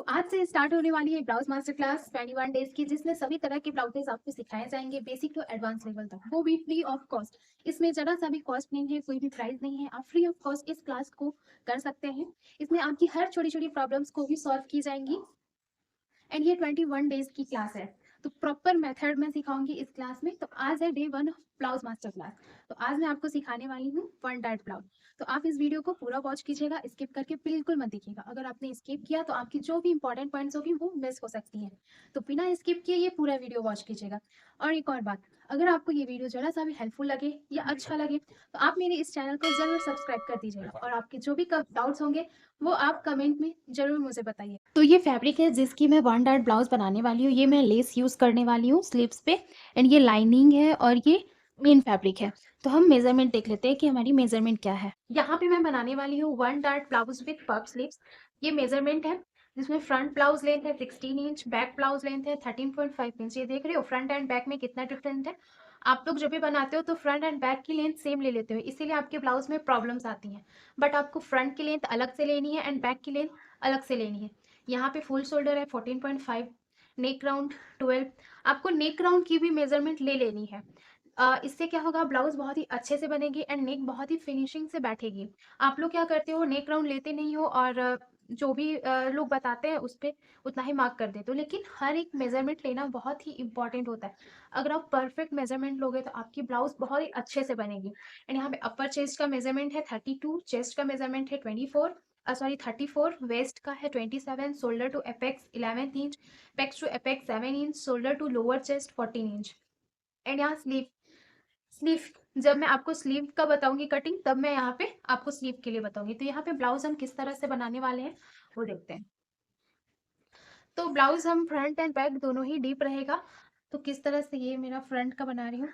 तो आज से स्टार्ट होने वाली है ब्लाउज मास्टर क्लास 21 डेज की, जिसमें सभी तरह के ब्लाउजेस आपको सिखाए जाएंगे बेसिक टू एडवांस लेवल तक, वो भी फ्री ऑफ कॉस्ट। इसमें जरा सा भी कॉस्ट नहीं है, कोई भी प्राइस नहीं है, आप फ्री ऑफ कॉस्ट इस क्लास को कर सकते हैं। इसमें आपकी हर छोटी छोटी प्रॉब्लम्स को भी सॉल्व की जाएंगी। एंड ये 21 डेज की क्लास है, तो प्रॉपर मेथड में सिखाऊंगी इस क्लास में। तो आज है डे 1 ब्लाउज मास्टर क्लास। तो आज मैं आपको सिखाने वाली हूँ वन डार्ट ब्लाउज। तो आप इस वीडियो को पूरा वॉच कीजिएगा, स्किप करके बिल्कुल मत देखिएगा। अगर आपने स्किप किया तो आपकी जो भी इंपॉर्टेंट पॉइंट्स होगी वो मिस हो सकती हैं। तो बिना स्किप किए ये पूरा वीडियो वॉच कीजिएगा। और एक और बात, अगर आपको ये वीडियो जरा सा भी हेल्पफुल लगे या अच्छा लगे तो आप मेरे इस चैनल को जरूर सब्सक्राइब कर दीजिएगा। और आपके जो भी डाउट्स होंगे वो आप कमेंट में जरूर मुझे बताइए। तो ये फैब्रिक है जिसकी मैं वन डार्ट ब्लाउज बनाने वाली हूँ। ये मैं लेस यूज करने वाली हूँ स्लीव्स पे। एंड ये लाइनिंग है और ये मेन फैब्रिक है। तो हम मेजरमेंट देख लेते हैं कि हमारी मेजरमेंट क्या है। यहाँ पे मैं बनाने वाली हूँ one dart blouse with puff sleeves. ये मेजरमेंट है जिसमें फ्रंट ब्लाउज लेंथ है 16 इंच, बैक ब्लाउज लेंथ है 13.5 इंच। ये देख रहे हो फ्रंट एंड बैक में कितना डिफरेंट है। आप लोग जब भी बनाते हो तो फ्रंट एंड बैक की लेंथ सेम ले लेते हो, इसीलिए आपके ब्लाउज में प्रॉब्लम्स आती हैं। बट आपको फ्रंट की लेंथ अलग से लेनी है एंड बैक की लेंथ अलग से लेनी है। यहाँ पे फुल शोल्डर है 14.5, नेक राउंड 12। आपको नेक राउंड की भी मेजरमेंट ले लेनी है। इससे क्या होगा, ब्लाउज बहुत ही अच्छे से बनेगी एंड नेक बहुत ही फिनिशिंग से बैठेगी। आप लोग क्या करते हो, नेक राउंड लेते नहीं हो और जो भी लोग बताते हैं उस पर उतना ही मार्क कर देते हो। लेकिन हर एक मेजरमेंट लेना बहुत ही इंपॉर्टेंट होता है। अगर आप परफेक्ट मेजरमेंट लोगे तो आपकी ब्लाउज बहुत ही अच्छे से बनेगी। एंड यहाँ पे अपर चेस्ट का मेजरमेंट है 32, चेस्ट का मेजरमेंट है 24, सॉरी 34, वेस्ट का है 27, shoulder to apex 11 inch, pecs to apex 7 inch, shoulder to lower chest 14 inch. And यहाँ स्लीव, स्लीव जब मैं आपको स्लीव का बताऊंगी कटिंग, तब मैं यहाँ पे आपको स्लीव के लिए बताऊंगी। तो यहाँ पे ब्लाउज हम किस तरह से बनाने वाले हैं वो देखते हैं। तो ब्लाउज हम फ्रंट एंड बैक दोनों ही डीप रहेगा। तो किस तरह से, ये मेरा फ्रंट का बना रही हूँ।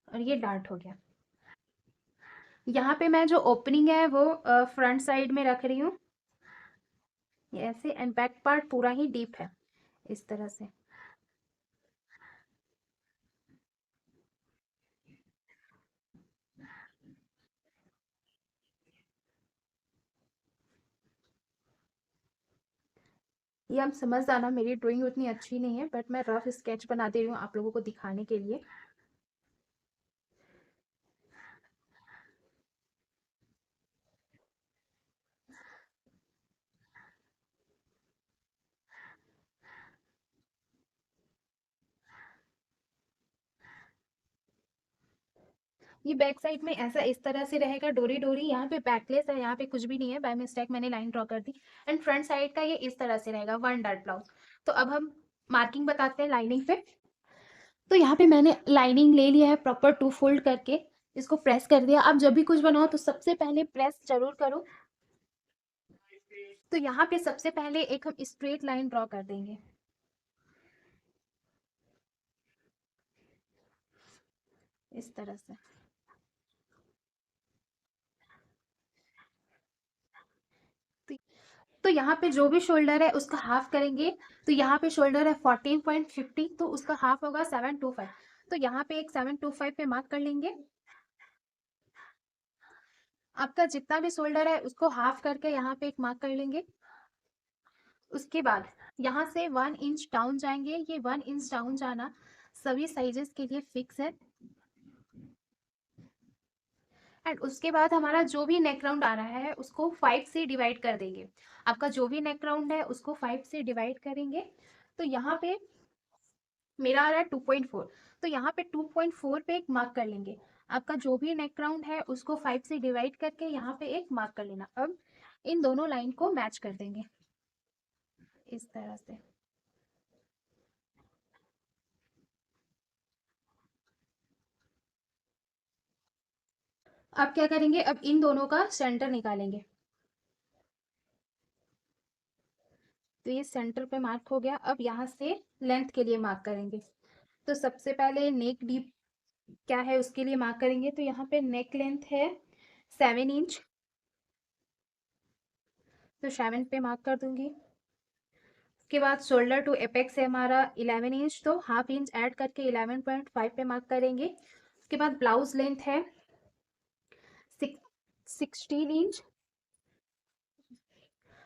और ये डार्ट हो गया। यहाँ पे मैं जो ओपनिंग है वो फ्रंट साइड में रख रही हूँ, ये ऐसे। एंड बैक पार्ट पूरा ही डीप है इस तरह से। ये आप समझ जाना, मेरी ड्राइंग उतनी अच्छी नहीं है बट मैं रफ स्केच बना दे रही हूँ आप लोगों को दिखाने के लिए। ये बैक साइड में ऐसा इस तरह से रहेगा, डोरी डोरी। यहाँ पे बैकलेस है, यहाँ पे कुछ भी नहीं है, बाय मिस्टेक मैंने लाइन ड्रॉ कर दी। एंड फ्रंट साइड का ये इस तरह से रहेगा वन डार्ट ब्लाउज। तो अब हम मार्किंग बताते हैं लाइनिंग पे। तो यहाँ पे मैंने लाइनिंग ले लिया है प्रॉपर 2 फोल्ड करके, इसको प्रेस कर दिया। अब जब भी कुछ बनाओ तो सबसे पहले प्रेस जरूर करो। तो यहाँ पे सबसे पहले एक हम स्ट्रेट लाइन ड्रॉ कर देंगे इस तरह से। तो यहाँ पे जो भी शोल्डर है उसका हाफ करेंगे। तो यहाँ पे शोल्डर है 14.50, तो उसका हाफ होगा 725। तो यहाँ पे एक 725 पे मार्क कर लेंगे। आपका जितना भी शोल्डर है उसको हाफ करके यहाँ पे एक मार्क कर लेंगे। उसके बाद यहाँ से 1 इंच डाउन जाएंगे। ये 1 इंच डाउन जाना सभी साइजेस के लिए फिक्स है। एंड उसके बाद हमारा जो भी नेक राउंड आ रहा है उसको 5 से डिवाइड कर देंगे। आपका जो भी नेक राउंड है उसको 5 से डिवाइड करेंगे। तो यहाँ पे मेरा आ रहा है 2.4, तो यहाँ पे 2.4 पे एक मार्क कर लेंगे। आपका जो भी नेक राउंड है उसको 5 से डिवाइड करके यहाँ पे एक मार्क कर लेना। अब इन दोनों लाइन को मैच कर देंगे इस तरह से। अब क्या करेंगे, अब इन दोनों का सेंटर निकालेंगे। तो ये सेंटर पे मार्क हो गया। अब यहाँ से लेंथ के लिए मार्क करेंगे। तो सबसे पहले नेक डीप क्या है उसके लिए मार्क करेंगे। तो यहाँ पे नेक लेंथ है 7 इंच, तो 7 पे मार्क कर दूंगी। उसके बाद शोल्डर टू एपेक्स है हमारा 11 इंच, तो हाफ इंच ऐड करके 11.5 पे मार्क करेंगे। उसके बाद ब्लाउज लेंथ है 16 इंच,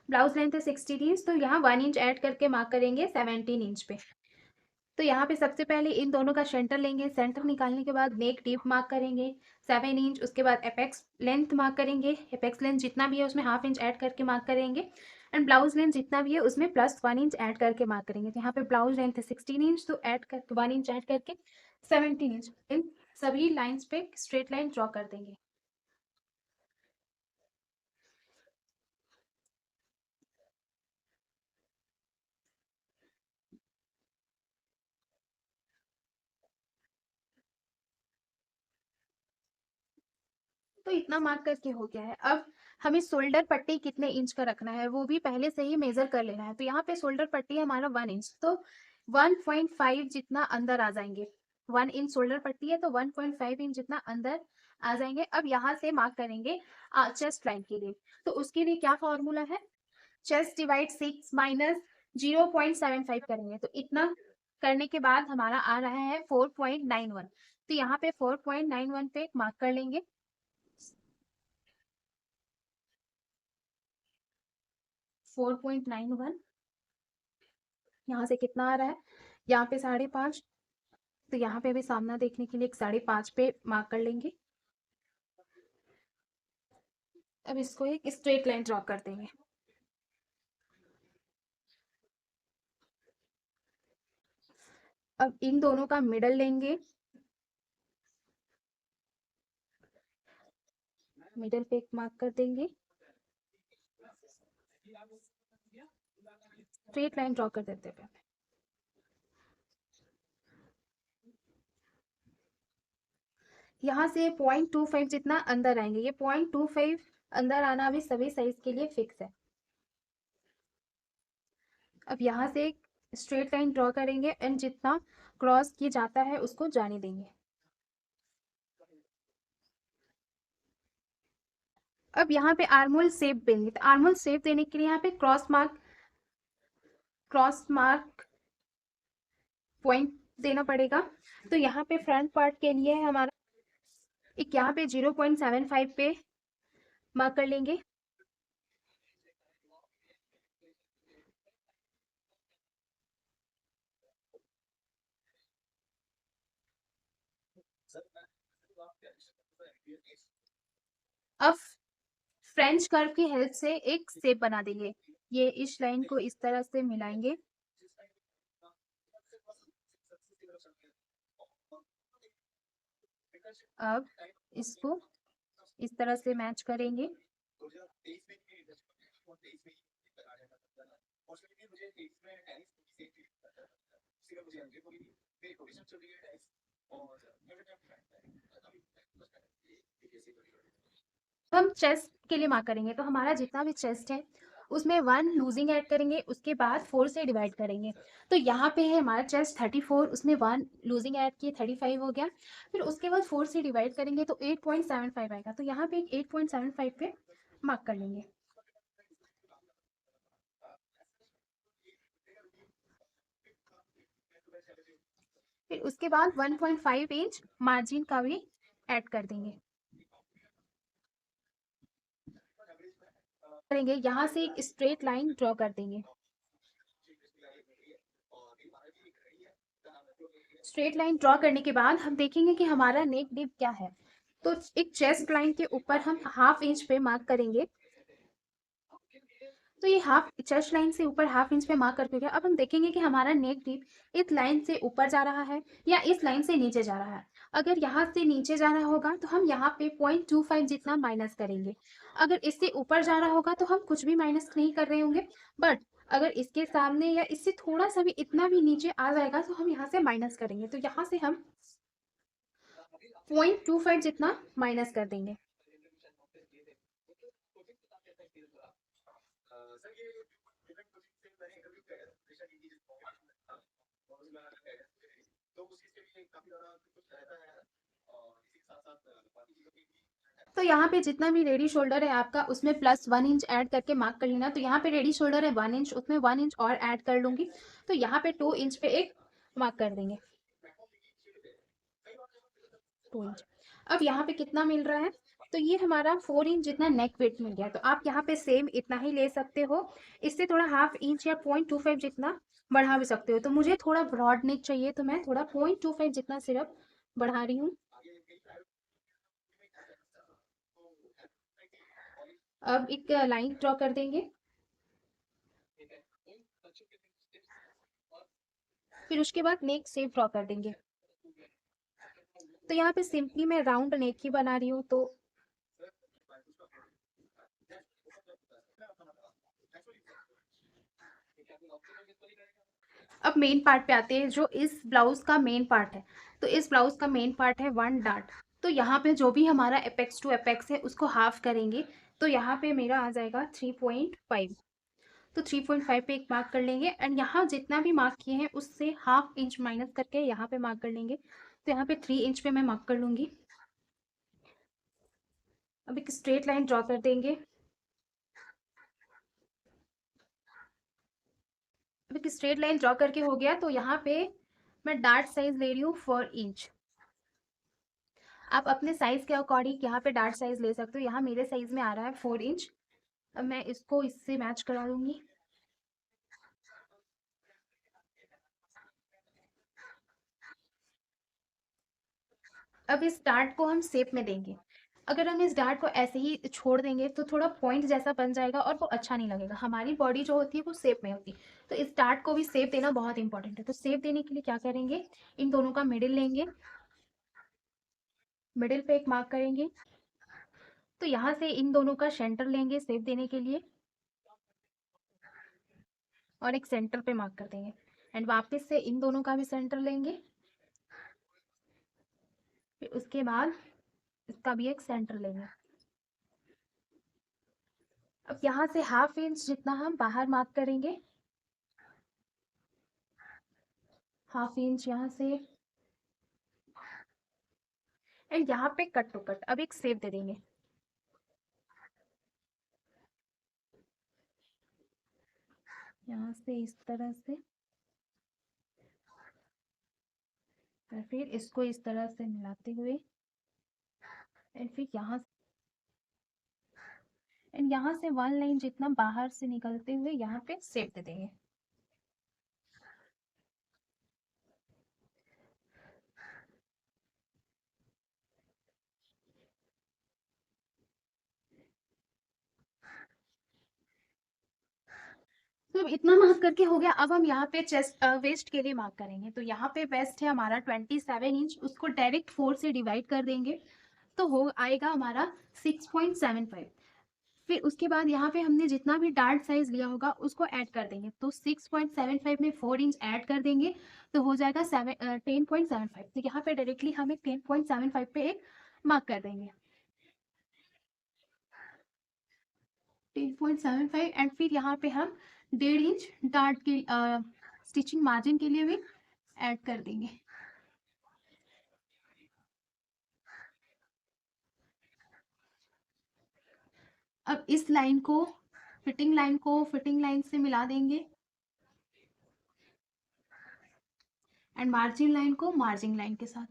ब्लाउज लेंथ है 16 इंच, तो यहाँ 1 इंच ऐड करके मार्क करेंगे 17 इंच पे। तो यहाँ पे सबसे पहले इन दोनों का सेंटर लेंगे, सेंटर निकालने के बाद नेक डीप मार्क करेंगे 7 इंच। उसके बाद एपेक्स लेंथ मार्क करेंगे, एपेक्स लेंथ जितना भी है उसमें हाफ इंच ऐड करके मार्क करेंगे, एंड ब्लाउज लेंथ जितना भी है उसमें +1 इंच ऐड करके मार्क करेंगे। तो यहाँ पे ब्लाउज लेंथ है 16 इंच, तो ऐड कर 1 इंच ऐड करके 17 इंच। इन सभी लाइन्स पे स्ट्रेट लाइन ड्रॉ कर देंगे। तो इतना मार्क करके हो गया है। अब हमें शोल्डर पट्टी कितने इंच का रखना है वो भी पहले से ही मेजर कर लेना है। तो यहाँ पे शोल्डर पट्टी है हमारा 1 इंच, तो 1.5 जितना अंदर आ जाएंगे। 1 इंच शोल्डर पट्टी है तो 1.5 इंच जितना अंदर आ जाएंगे। अब यहाँ से मार्क करेंगे चेस्ट लाइन के लिए। तो उसके लिए क्या फॉर्मूला है, चेस्ट डिवाइड 6 माइनस 0.75 करेंगे। तो इतना करने के बाद हमारा आ रहा है 4.91। तो यहाँ पे 4.91 पे मार्क कर लेंगे। 4.91 यहाँ से कितना आ रहा है, यहाँ पे 5.5, तो यहाँ पे भी सामना देखने के लिए एक 5.5 पे मार्क कर लेंगे। अब इसको एक स्ट्रेट लाइन ड्रॉ कर देंगे। अब इन दोनों का मिडल लेंगे, मिडल पे एक मार्क कर देंगे, स्ट्रेट लाइन ड्रॉ कर देते हैं। यहाँ से 0.25 जितना अंदर आएंगे, ये 0.25 अंदर आना अभी सभी साइज के लिए फिक्स है। अब यहाँ से एक स्ट्रेट लाइन ड्रॉ करेंगे एंड जितना क्रॉस किया जाता है उसको जाने देंगे। अब यहाँ पे आर्मोल शेप देंगे, तो आर्मोल शेप देने के लिए यहाँ पे क्रॉस मार्क पॉइंट देना पड़ेगा। तो यहाँ पे फ्रंट पार्ट के लिए है हमारा एक, यहाँ पे 0.75 पे मार्क कर लेंगे। अब फ्रेंच कर्व की हेल्प से एक शेप बना देंगे, ये इस लाइन को इस तरह से मिलाएंगे। अब इसको इस तरह से मैच करेंगे। हम चेस्ट के लिए मार्क करेंगे, तो हमारा जितना भी चेस्ट है उसमें 1 लूजिंग ऐड करेंगे, उसके बाद 4 से डिवाइड करेंगे। तो यहाँ पे है हमारा चेस्ट 34, उसमें 1 लूजिंग ऐड किए 35 हो गया। फिर उसके बाद 4 से डिवाइड करेंगे तो 8.75 आएगा। तो यहाँ पे 8.75 पे मार्क कर लेंगे। फिर उसके बाद 1.5 इंच मार्जिन का भी ऐड कर देंगे। करेंगे यहाँ से एक स्ट्रेट लाइन ड्रॉ कर देंगे। स्ट्रेट लाइन ड्रॉ करने के बाद हम देखेंगे कि हमारा नेक डीप क्या है। तो एक चेस्ट लाइन के ऊपर हम हाफ इंच पे मार्क करेंगे। तो ये हाफ चेस्ट लाइन से ऊपर हाफ इंच पे मार्क करके गया। अब हम देखेंगे कि हमारा नेक डीप इस लाइन से ऊपर जा रहा है या इस लाइन से नीचे जा रहा है। अगर यहाँ से नीचे जाना होगा तो हम यहाँ पे 0.25 जितना माइनस करेंगे। अगर इससे ऊपर जा रहा होगा तो हम कुछ भी माइनस नहीं कर रहे होंगे, बट अगर इसके सामने या इससे थोड़ा सा भी इतना भी नीचे आ जाएगा तो हम यहाँ से माइनस करेंगे। तो यहाँ से हम 0.25 जितना माइनस कर देंगे। तो यहाँ पे जितना भी रेडी शोल्डर है आपका उसमें +1 इंच ऐड करके मार्क कर लेना। तो यहाँ पे रेडी शोल्डर है 1 इंच, उसमें 1 इंच और ऐड कर लूंगी। तो यहाँ पे 2 इंच पे एक मार्क कर देंगे, 2 इंच। अब यहाँ पे कितना मिल रहा है, तो ये हमारा 4 इंच जितना नेक वेट मिल गया। तो आप यहाँ पे सेम इतना ही ले सकते हो, इससे थोड़ा 1/2 इंच या 0.25 जितना बढ़ा भी सकते हो। तो मुझे थोड़ा ब्रॉड नेक चाहिए, तो मैं थोड़ा 0.25 जितना सिर्फ बढ़ा रही हूँ। अब एक लाइन ड्रॉ कर देंगे, फिर उसके बाद नेक शेप ड्रॉ कर देंगे। तो यहाँ पे सिंपली मैं राउंड नेक ही बना रही हूँ। तो अब मेन पार्ट पे आते हैं, जो इस ब्लाउज का मेन पार्ट है। तो इस ब्लाउज का मेन पार्ट है 1 डार्ट। तो यहाँ पे जो भी हमारा एपेक्स टू एपेक्स है उसको हाफ करेंगे। तो यहाँ पे मेरा आ जाएगा 3.5। तो 3.5 पे एक मार्क कर लेंगे, एंड यहाँ जितना भी मार्क किए हैं उससे 1/2 इंच माइनस करके यहाँ पे मार्क कर लेंगे। तो यहाँ पे 3 इंच पे मैं मार्क कर लूंगी। अब एक स्ट्रेट लाइन ड्रॉ कर देंगे। अब एक स्ट्रेट लाइन ड्रॉ करके हो गया। तो यहाँ पे मैं डार्ट साइज ले रही हूँ 4 इंच। आप अपने साइज के अकॉर्डिंग यहाँ पे डार्ट साइज ले सकते हो। यहाँ मेरे साइज में आ रहा है 4 इंच। अब मैं इसको इससे मैच करा दूंगी। अब इस डार्ट को हम शेप में देंगे। अगर हम इस डार्ट को ऐसे ही छोड़ देंगे तो थोड़ा पॉइंट जैसा बन जाएगा और वो अच्छा नहीं लगेगा। हमारी बॉडी जो होती है वो शेप में होती है, तो इस डार्ट को भी शेप देना बहुत इंपॉर्टेंट है। तो शेप देने के लिए क्या करेंगे, इन दोनों का मिडिल लेंगे, मिडिल पे एक मार्क करेंगे। तो यहाँ से इन दोनों का सेंटर लेंगे शेप देने के लिए, और एक सेंटर पे मार्क कर देंगे। एंड वापस से इन दोनों का भी सेंटर लेंगे, फिर उसके बाद इसका भी एक सेंटर लेंगे। अब यहाँ से 1/2 इंच जितना हम बाहर मार्क करेंगे, 1/2 इंच यहाँ से। एंड यहाँ पे कट टू कट अब एक शेप दे देंगे। यहाँ से इस तरह से, और फिर इसको इस तरह से मिलाते हुए, एंड फिर यहाँ से 1 लाइन जितना बाहर से निकलते हुए यहाँ पे शेप दे देंगे। तो अब इतना मार्क करके हो गया। अब हम यहाँ पे चेस्ट वेस्ट के लिए मार्क करेंगे। तो यहाँ पे वेस्ट है हमारा 27 इंच, उसको डायरेक्ट 4 से डिवाइड कर देंगे। तो हो आएगा हमारा 6.75। फिर उसके बाद यहाँ पे हमने जितना भी डार्ट साइज लिया होगा उसको ऐड कर देंगे। तो 6.75 में 4 इंच ऐड कर देंगे, तो हो जाएगा 10.75। तो यहाँ पे डायरेक्टली हमें 10.75 पे एक मार्क कर देंगे, 10.75। एंड फिर यहाँ पे हम 1.5 इंच डार्ट के स्टिचिंग मार्जिन के लिए भी ऐड कर देंगे। अब इस लाइन को फिटिंग लाइन से मिला देंगे, एंड मार्जिन लाइन को मार्जिन लाइन के साथ।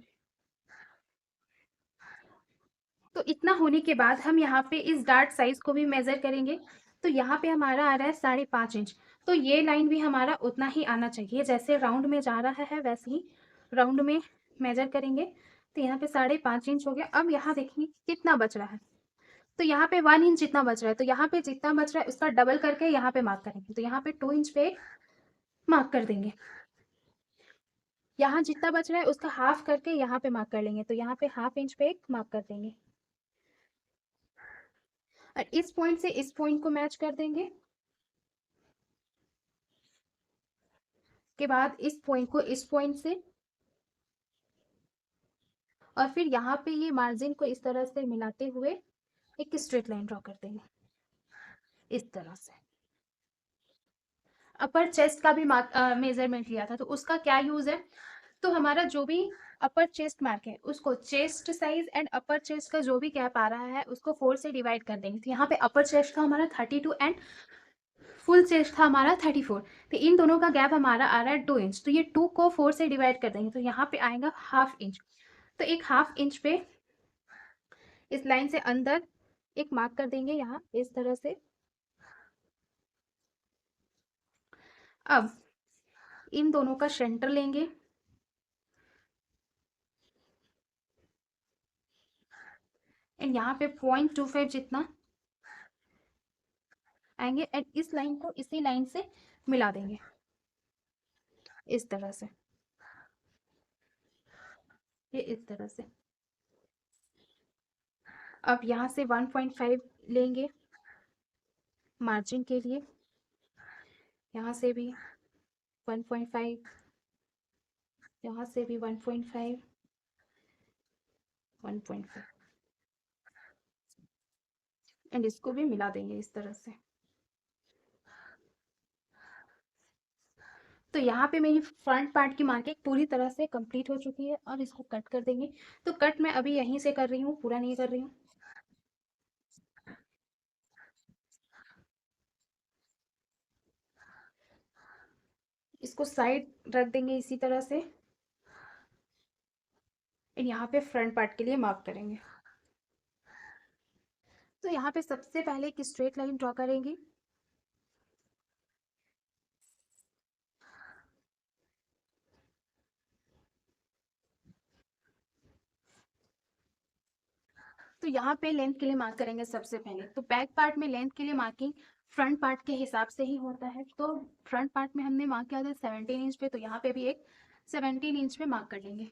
तो इतना होने के बाद हम यहाँ पे इस डार्ट साइज को भी मेजर करेंगे। तो यहाँ पे हमारा आ रहा है 5.5 इंच। तो ये लाइन भी हमारा उतना ही आना चाहिए, जैसे राउंड में जा रहा है वैसे ही राउंड में मेजर करेंगे। तो यहाँ पे 5.5 इंच हो गया। अब यहाँ देखिए कितना बच रहा है। तो यहाँ पे 1 इंच जितना बच रहा है। तो यहाँ पे जितना बच रहा है उसका डबल करके यहाँ पे मार्क करेंगे। तो यहाँ पे 2 इंच पे मार्क कर देंगे। यहाँ जितना बच रहा है उसका हाफ करके यहाँ पे मार्क कर लेंगे। तो यहाँ पे 1/2 इंच पे एक मार्क कर देंगे, और इस पॉइंट से इस पॉइंट को मैच कर देंगे। के बाद इस पॉइंट को इस पॉइंट से, और फिर यहाँ पे ये मार्जिन को इस तरह से मिलाते हुए एक स्ट्रेट लाइन ड्रॉ कर देंगे इस तरह से। अपर चेस्ट का भी मेजरमेंट लिया था, तो उसका क्या यूज है। तो हमारा जो भी अपर चेस्ट मार्क है, उसको chest size and upper chest का जो भी गैप आ रहा है उसको 4 से डिवाइड कर देंगे। तो यहाँ पे अपर चेस्ट का हमारा 32 एंड फुल चेस्ट था हमारा 34। तो इन दोनों का गैप हमारा आ रहा है 2 इंच। तो ये 2 को 4 से डिवाइड कर देंगे तो यहाँ पे आएगा 1/2 इंच। तो एक 1/2 इंच पे इस लाइन से अंदर एक मार्क कर देंगे यहाँ इस तरह से। अब इन दोनों का सेंटर लेंगे एंड यहाँ पे 0.25 जितना आएंगे एंड इस लाइन को इसी लाइन से मिला देंगे इस तरह से, ये इस तरह से। अब यहाँ से 1.5 लेंगे मार्जिन के लिए, यहाँ से भी 1.5, यहाँ से भी 1.5, 1.5 एंड इसको भी मिला देंगे इस तरह से। तो यहाँ पे मेरी फ्रंट पार्ट की मार्किंग पूरी तरह से कंप्लीट हो चुकी है। अब इसको कट कर देंगे। तो कट मैं अभी यहीं से कर रही हूँ, पूरा नहीं कर रही हूँ। इसको साइड रख देंगे इसी तरह से एंड यहाँ पे फ्रंट पार्ट के लिए मार्क करेंगे। तो यहाँ पे सबसे पहले एक स्ट्रेट लाइन ड्रॉ करेंगे। तो यहाँ पे लेंथ के लिए मार्क करेंगे सबसे पहले। तो बैक पार्ट में लेंथ के लिए मार्किंग फ्रंट पार्ट के हिसाब से ही होता है। तो फ्रंट पार्ट में हमने मार्क किया था 17 इंच पे, तो यहाँ पे भी एक 17 इंच पे मार्क कर लेंगे।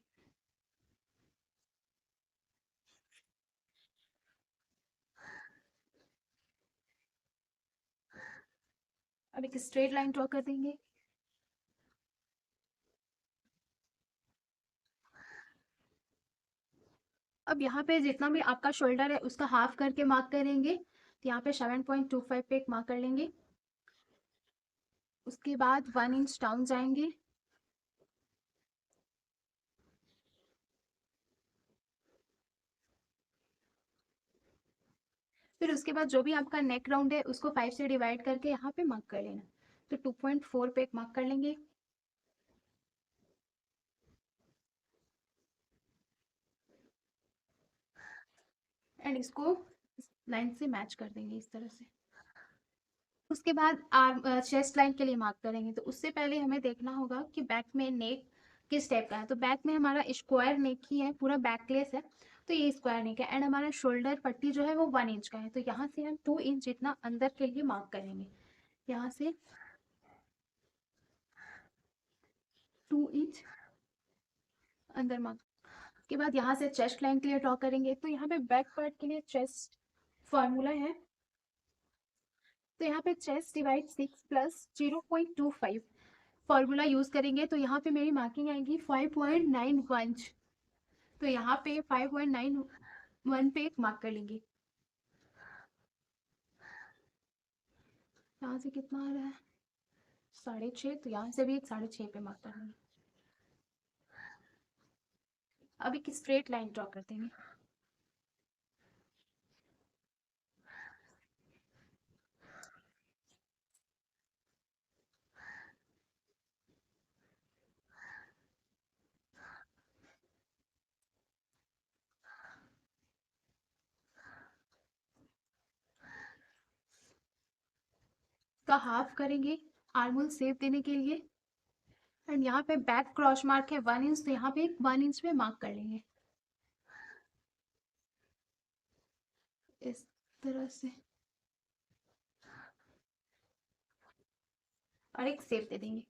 अब एक स्ट्रेट लाइन ड्रॉ कर देंगे। अब यहाँ पे जितना भी आपका शोल्डर है उसका हाफ करके मार्क करेंगे। तो यहाँ पे 7.25 पे एक मार्क कर लेंगे। उसके बाद 1 इंच डाउन जाएंगे। फिर उसके बाद जो भी आपका नेक राउंड है उसको 5 से डिवाइड करके यहाँ पे मार्क कर लेना। तो 2.4 पे एक मार्क कर लेंगे एंड इसको लाइन से मैच कर देंगे इस तरह से। उसके बाद आर्म चेस्ट लाइन के लिए मार्क करेंगे। तो उससे पहले हमें देखना होगा कि बैक में नेक किस टाइप का है। तो बैक में हमारा स्क्वायर नेक ही है, पूरा बैकलेस है। तो ये स्क्वायर नेक है एंड हमारा शोल्डर पट्टी जो है वो 1 इंच का है। तो यहाँ से हम 2 इंच जितना अंदर के लिए मार्क करेंगे। यहाँ से 2 इंच अंदर मार्क के बाद यहाँ से चेस्ट लाइन के लिए ड्रॉ करेंगे। तो यहाँ पे बैक पार्ट के लिए चेस्ट फॉर्मूला है। तो यहाँ पे chest divide 6 plus 0.25 formula use करेंगे। तो यहाँ पे मेरी मार्किंग आएगी 5.91। तो यहाँ पे 5.91 पे एक मार्क कर लेंगे। यहाँ से कितना आ रहा है 6.5। तो यहाँ से भी एक 6.5 पे मार्क कर लेंगे। अब एक स्ट्रेट लाइन ड्रॉ कर देंगे। का हाफ करेंगे आर्मोल शेप देने के लिए एंड यहाँ पे बैक क्रॉस मार्क है 1 इंच। तो यहाँ पे 1 इंच पे मार्क कर लेंगे इस तरह से और एक शेप दे देंगे।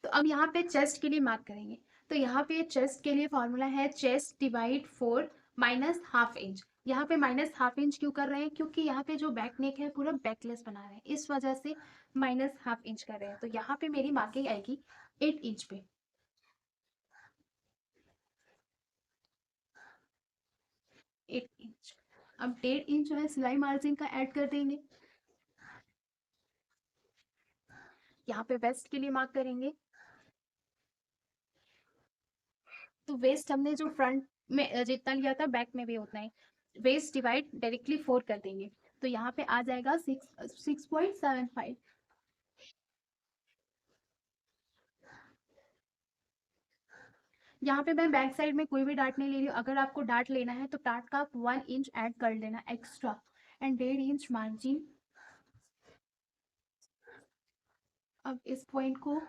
तो अब यहाँ पे चेस्ट के लिए मार्क करेंगे। तो यहाँ पे चेस्ट के लिए फॉर्मूला है चेस्ट डिवाइड 4 माइनस 1/2 इंच। यहाँ पे माइनस 1/2 इंच क्यों कर रहे हैं, क्योंकि यहाँ पे जो बैक नेक है पूरा बैकलेस बना रहे हैं, इस वजह से माइनस 1/2 इंच कर रहे हैं। तो यहाँ पे मेरी मार्किंग आएगी 8 इंच पे। 8 इंच। अब 1.5 इंच जो है सिलाई मार्जिन का ऐड कर देंगे। यहाँ पे वेस्ट के लिए मार्क करेंगे। तो वेस्ट हमने जो फ्रंट में जितना लिया था बैक में भी उतना ही, वेस्ट डिवाइड डायरेक्टली 4 कर देंगे। तो यहाँ पे आ जाएगा 6.75। यहाँ पे मैं बैक साइड में कोई भी डार्ट नहीं ले रही हूँ। अगर आपको डार्ट लेना है तो डार्ट का 1 इंच ऐड कर लेना एक्स्ट्रा, एंड 1.5 इंच मार्जिन। अब इस पॉइंट को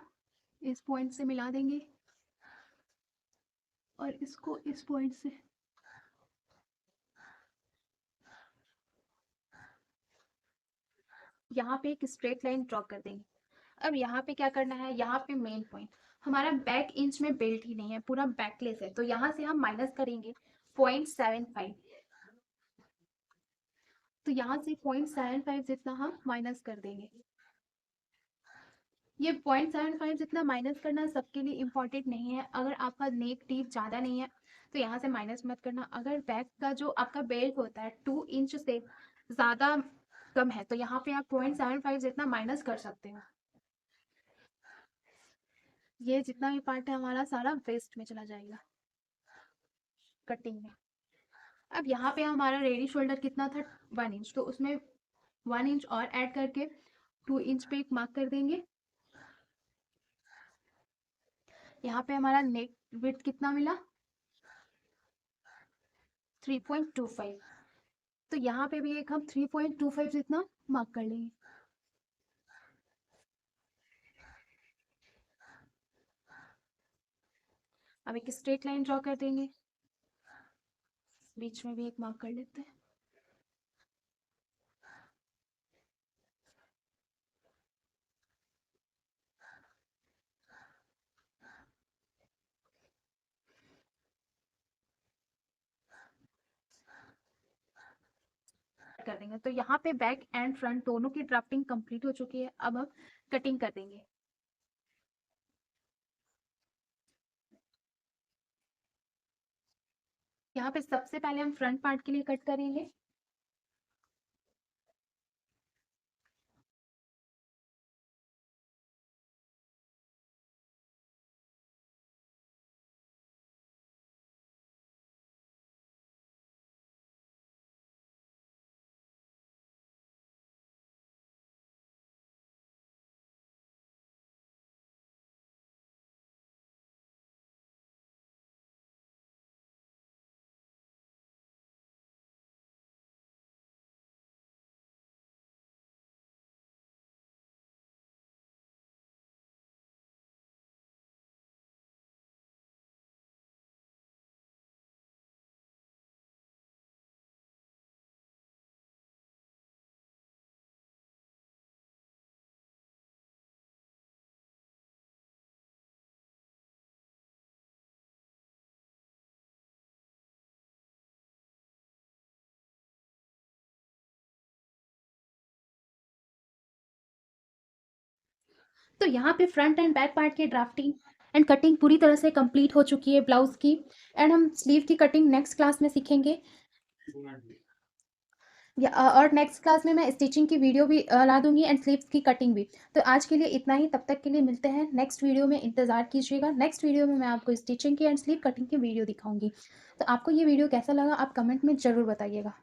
इस पॉइंट से मिला देंगे और इसको इस पॉइंट से। यहाँ पे एक स्ट्रेट लाइन ड्रॉ कर देंगे। अब यहाँ पे क्या करना है, यहाँ पे मेन पॉइंट, हमारा बैक इंच में बेल्ट ही नहीं है, पूरा बैकलेस है, तो यहाँ से हम माइनस करेंगे 0.75। तो यहाँ से 0.75 जितना हम माइनस कर देंगे। ये 0.75 जितना माइनस करना सबके लिए इम्पोर्टेंट नहीं है। अगर आपका नेक डीप ज़्यादा नहीं है तो यहाँ से माइनस मत करना। अगर बैक का जो आपका बेल्ट होता है 2 इंच से ज़्यादा कम है तो यहाँ पे आप 0.75 जितना माइनस कर सकते हो। ये जितना भी पार्ट है हमारा सारा वेस्ट में चला जाएगा कटिंग में। अब यहाँ पे हमारा रेडी शोल्डर कितना था, 1 इंच, तो उसमें 1 इंच और ऐड करके 2 इंच पे एक मार्क कर देंगे। यहाँ पे हमारा नेक विड्थ कितना मिला, 3.25। तो यहाँ पे भी एक हम 3.25 जितना मार्क कर लेंगे। अब एक स्ट्रेट लाइन ड्रॉ कर देंगे, बीच में भी एक मार्क कर लेते हैं। कर देंगे। तो यहाँ पे बैक एंड फ्रंट दोनों की ड्राफ्टिंग कंप्लीट हो चुकी है। अब हम कटिंग कर देंगे। यहाँ पे सबसे पहले हम फ्रंट पार्ट के लिए कट करेंगे। तो यहाँ पे फ्रंट एंड बैक पार्ट की ड्राफ्टिंग एंड कटिंग पूरी तरह से कंप्लीट हो चुकी है ब्लाउज की। एंड हम स्लीव की कटिंग नेक्स्ट क्लास में सीखेंगे। और नेक्स्ट क्लास में मैं स्टिचिंग की वीडियो भी ला दूंगी एंड स्लीव्स की कटिंग भी। तो आज के लिए इतना ही, तब तक के लिए मिलते हैं नेक्स्ट वीडियो में, इंतजार कीजिएगा। नेक्स्ट वीडियो में मैं आपको स्टिचिंग की एंड स्लीव कटिंग की वीडियो दिखाऊंगी। तो आपको ये वीडियो कैसा लगा आप कमेंट में ज़रूर बताइएगा।